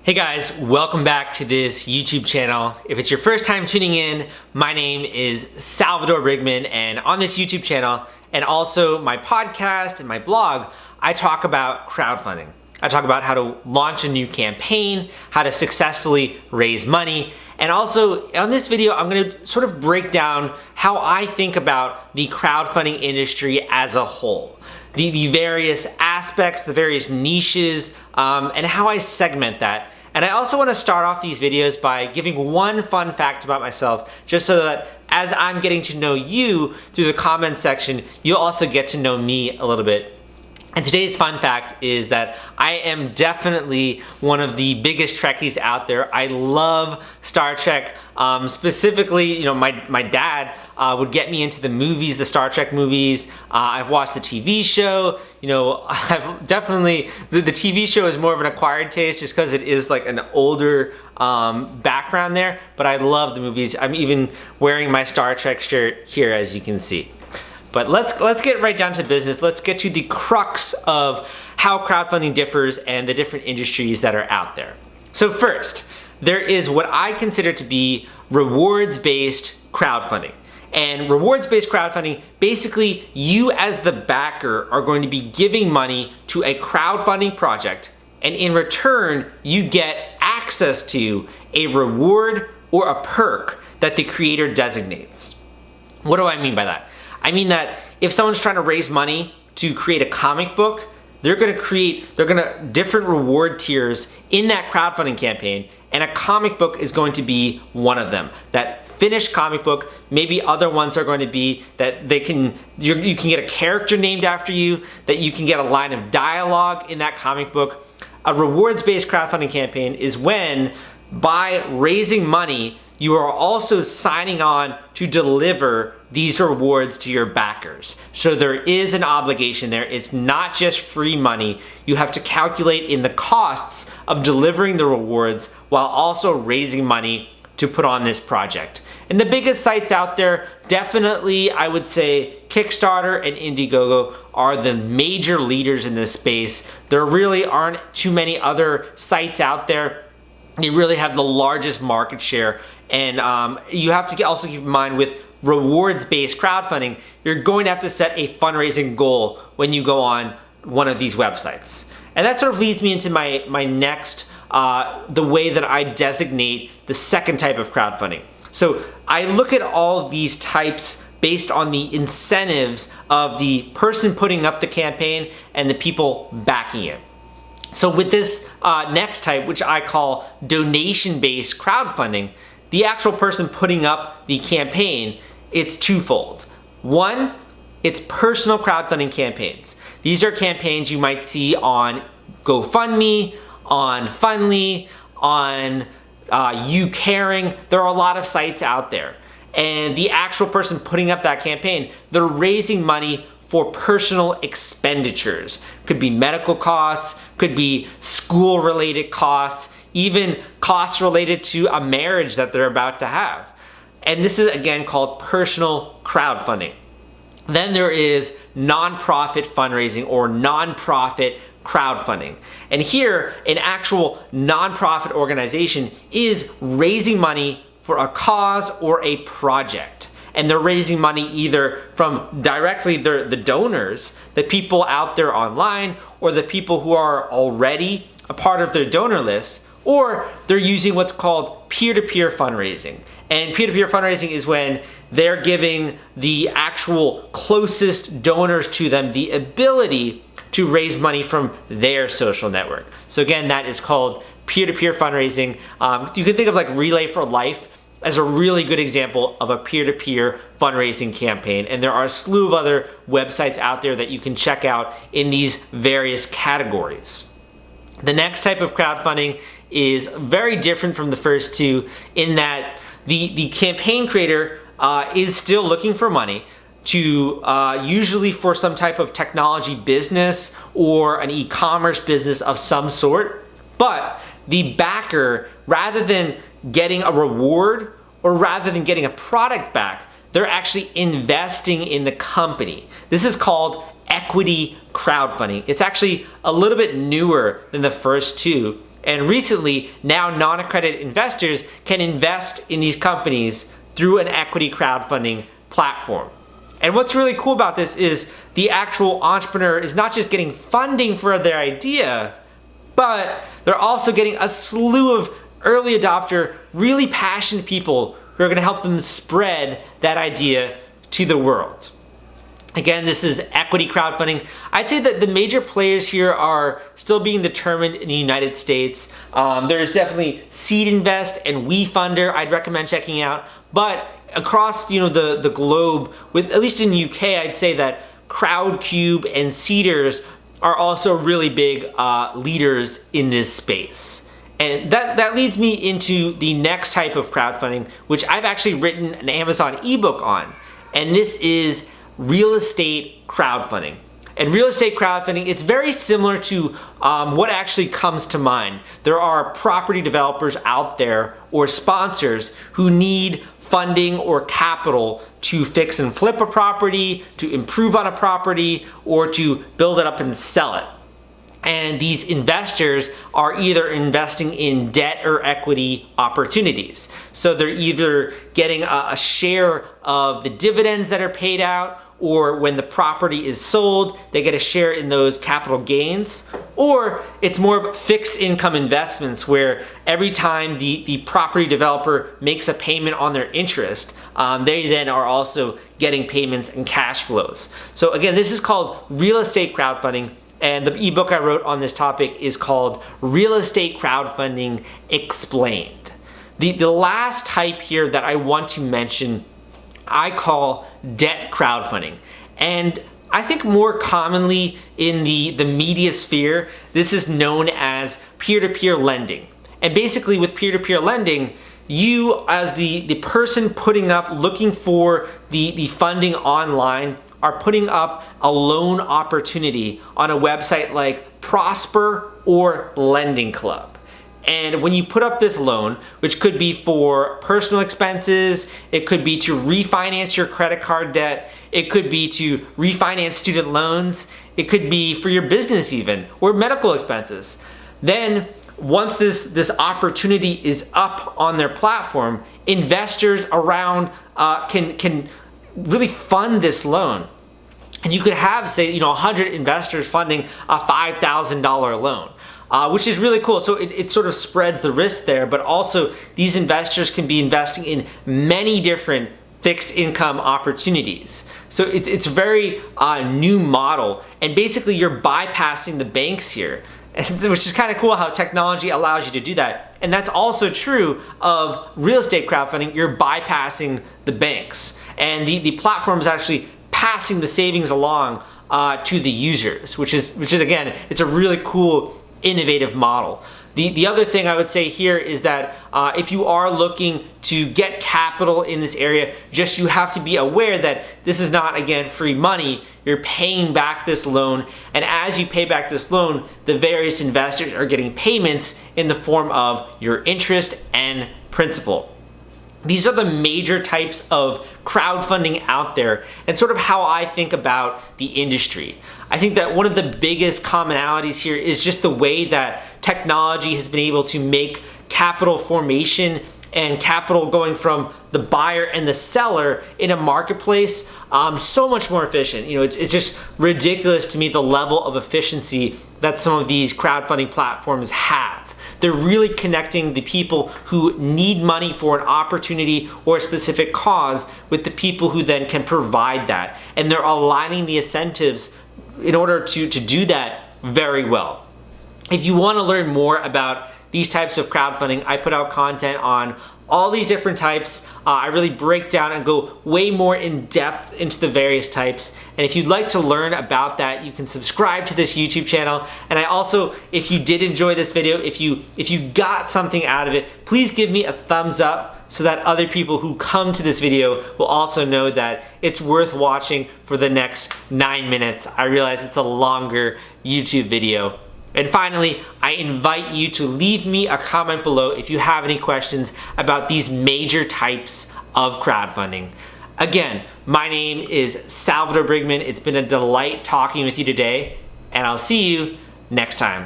Hey guys, welcome back to this YouTube channel. If it's your first time tuning in, my name is Salvador Brigman, and on this YouTube channel and also my podcast and my blog, I talk about crowdfunding. I talk about how to launch a new campaign, how to successfully raise money, and also on this video, I'm gonna sort of break down how I think about the crowdfunding industry as a whole. The various aspects, the various niches, and how I segment that. And I also want to start off these videos by giving one fun fact about myself, just so that as I'm getting to know you through the comments section, you'll also get to know me a little bit. And today's fun fact is that I am definitely one of the biggest Trekkies out there. I love Star Trek. Specifically, my dad would get me into the movies, the Star Trek movies. I've watched the TV show. I've definitely, the TV show is more of an acquired taste just because it is like an older background there, but I love the movies. I'm even wearing my Star Trek shirt here, as you can see. But let's get right down to business. Let's get to the crux of how crowdfunding differs and the different industries that are out there. So first, there is what I consider to be rewards-based crowdfunding. And rewards-based crowdfunding, basically you as the backer are going to be giving money to a crowdfunding project, and in return, you get access to a reward or a perk that the creator designates. What do I mean by that? I mean that if someone's trying to raise money to create a comic book, they're gonna different reward tiers in that crowdfunding campaign, and a comic book is going to be one of them. That finished comic book, maybe other ones are going to be that you can get a character named after you, that you can get a line of dialogue in that comic book. A rewards-based crowdfunding campaign is when, by raising money, you are also signing on to deliver these rewards to your backers. So there is an obligation there. It's not just free money. You have to calculate in the costs of delivering the rewards while also raising money to put on this project. And the biggest sites out there, definitely I would say Kickstarter and Indiegogo are the major leaders in this space. There really aren't too many other sites out there. They really have the largest market share. And you have to also keep in mind with rewards-based crowdfunding, you're going to have to set a fundraising goal when you go on one of these websites. And that sort of leads me into my next, the way that I designate the second type of crowdfunding. So I look at all of these types based on the incentives of the person putting up the campaign and the people backing it. So with this next type, which I call donation-based crowdfunding, the actual person putting up the campaign, it's twofold. One, it's personal crowdfunding campaigns. These are campaigns you might see on GoFundMe, on Fundly, on YouCaring. There are a lot of sites out there. And the actual person putting up that campaign, they're raising money for personal expenditures. Could be medical costs, could be school-related costs, even costs related to a marriage that they're about to have. And this is again called personal crowdfunding. Then there is nonprofit fundraising or nonprofit crowdfunding. And here, an actual nonprofit organization is raising money for a cause or a project. And they're raising money either from directly the donors, the people out there online, or the people who are already a part of their donor list, or they're using what's called peer-to-peer fundraising. And peer-to-peer fundraising is when they're giving the actual closest donors to them the ability to raise money from their social network. So again, that is called peer-to-peer fundraising. You can think of like Relay for Life as a really good example of a peer-to-peer fundraising campaign. And there are a slew of other websites out there that you can check out in these various categories. The next type of crowdfunding is very different from the first two in that the campaign creator is still looking for money to usually for some type of technology business or an e-commerce business of some sort. But the backer, rather than getting a reward or rather than getting a product back, they're actually investing in the company. This is called equity crowdfunding. It's actually a little bit newer than the first two And recently, now non-accredited investors can invest in these companies through an equity crowdfunding platform. And what's really cool about this is the actual entrepreneur is not just getting funding for their idea, but they're also getting a slew of early adopter, really passionate people who are going to help them spread that idea to the world. Again, this is equity crowdfunding. I'd say that the major players here are still being determined in the United States. There's definitely Seed Invest and WeFunder I'd recommend checking out. But across the globe, with at least in the UK, I'd say that Crowdcube and Seeders are also really big leaders in this space. And that leads me into the next type of crowdfunding, which I've actually written an Amazon ebook on. And this is real estate crowdfunding. And real estate crowdfunding, it's very similar to what actually comes to mind. There are property developers out there or sponsors who need funding or capital to fix and flip a property, to improve on a property, or to build it up and sell it. And these investors are either investing in debt or equity opportunities. So they're either getting a share of the dividends that are paid out, or when the property is sold, they get a share in those capital gains. Or it's more of fixed income investments where every time the property developer makes a payment on their interest, they then are also getting payments and cash flows. So again, this is called real estate crowdfunding. And the ebook I wrote on this topic is called Real Estate Crowdfunding Explained. The last type here that I want to mention, I call debt crowdfunding. And I think more commonly in the media sphere, this is known as peer-to-peer lending. And basically with peer-to-peer lending, you as the person putting up, looking for the funding online, are putting up a loan opportunity on a website like Prosper or Lending Club. And when you put up this loan, which could be for personal expenses, it could be to refinance your credit card debt, it could be to refinance student loans, it could be for your business even, or medical expenses. Then once this opportunity is up on their platform, investors around can really fund this loan. And you could have, say, 100 investors funding a $5,000 loan, which is really cool. So it sort of spreads the risk there, but also these investors can be investing in many different fixed income opportunities. So it's a very new model, and basically you're bypassing the banks here, which is kind of cool how technology allows you to do that. And that's also true of real estate crowdfunding. You're bypassing the banks, and the platform is actually passing the savings along to the users, which is again, it's a really cool, innovative model. The other thing I would say here is that if you are looking to get capital in this area, you have to be aware that this is not, again, free money. You're paying back this loan, and as you pay back this loan, the various investors are getting payments in the form of your interest and principal. These are the major types of crowdfunding out there, and sort of how I think about the industry. I think that one of the biggest commonalities here is just the way that technology has been able to make capital formation and capital going from the buyer and the seller in a marketplace so much more efficient. It's just ridiculous to me the level of efficiency that some of these crowdfunding platforms have. They're really connecting the people who need money for an opportunity or a specific cause with the people who then can provide that. And they're aligning the incentives in order to do that very well. If you want to learn more about these types of crowdfunding, I put out content on all these different types. I really break down and go way more in depth into the various types. And if you'd like to learn about that, you can subscribe to this YouTube channel. And I also, if you did enjoy this video, if you got something out of it, please give me a thumbs up so that other people who come to this video will also know that it's worth watching for the next 9 minutes. I realize it's a longer YouTube video. And finally, I invite you to leave me a comment below if you have any questions about these major types of crowdfunding. Again, my name is Salvador Brigman. It's been a delight talking with you today, and I'll see you next time.